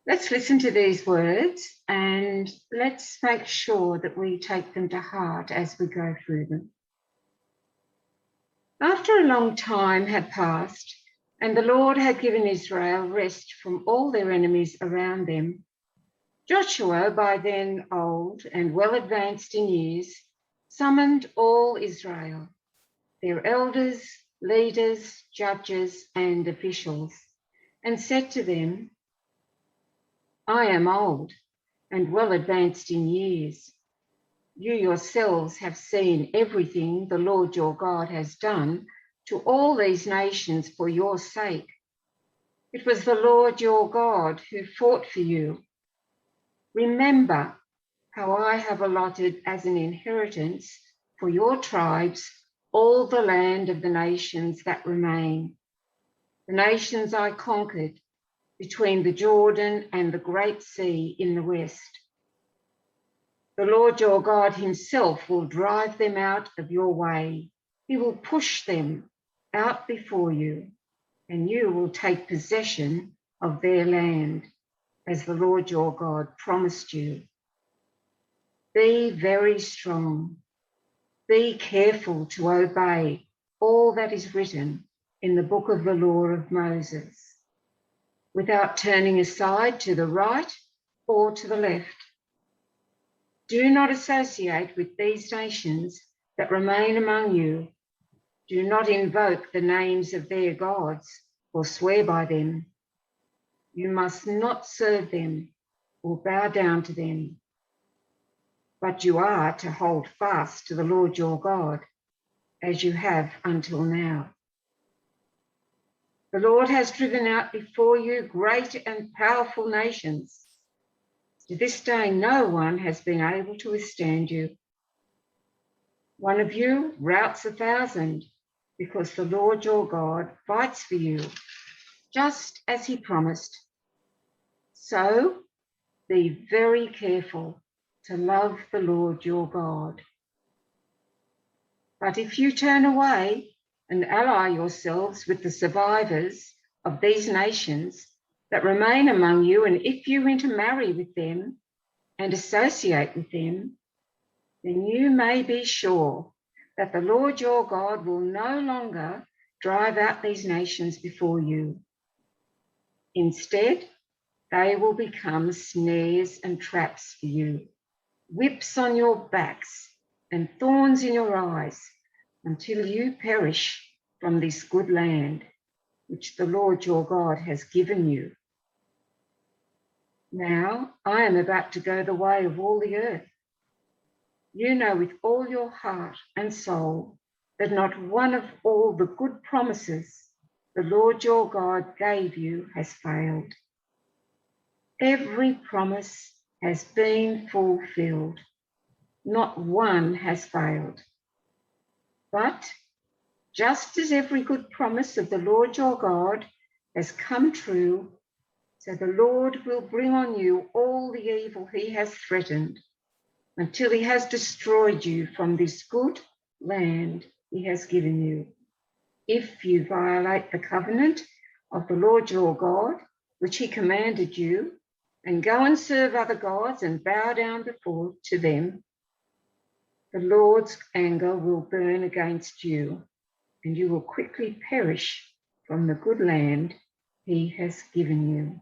Let's listen to these words and let's make sure that we take them to heart as we go through them. After a long time had passed, and the Lord had given Israel rest from all their enemies around them, Joshua, by then old and well advanced in years, summoned all Israel, their elders, leaders, judges, and officials, and said to them, I am old and well advanced in years. You yourselves have seen everything the Lord your God has done to all these nations for your sake. It was the Lord your God who fought for you. Remember how I have allotted as an inheritance for your tribes all the land of the nations that remain, the nations I conquered between the Jordan and the Great Sea in the west. The Lord your God himself will drive them out of your way. He will push them out before you, and you will take possession of their land, as the Lord your God promised you. Be very strong. Be careful to obey all that is written in the book of the law of Moses, without turning aside to the right or to the left. Do not associate with these nations that remain among you. Do not invoke the names of their gods or swear by them. You must not serve them or bow down to them. But you are to hold fast to the Lord your God, as you have until now. The Lord has driven out before you great and powerful nations. To this day, no one has been able to withstand you. One of you routs 1,000, because the Lord your God fights for you, just as he promised. So be very careful to love the Lord your God. But if you turn away and ally yourselves with the survivors of these nations that remain among you, and if you intermarry with them and associate with them, then you may be sure that the Lord your God will no longer drive out these nations before you. Instead, they will become snares and traps for you, whips on your backs and thorns in your eyes, until you perish from this good land, which the Lord your God has given you. Now I am about to go the way of all the earth. You know with all your heart and soul that not one of all the good promises the Lord your God gave you has failed. Every promise has been fulfilled. Not one has failed. But just as every good promise of the Lord your God has come true, so the Lord will bring on you all the evil he has threatened, until he has destroyed you from this good land he has given you, if you violate the covenant of the Lord your God, which he commanded you, and go and serve other gods and bow down to them. The Lord's anger will burn against you, and you will quickly perish from the good land he has given you.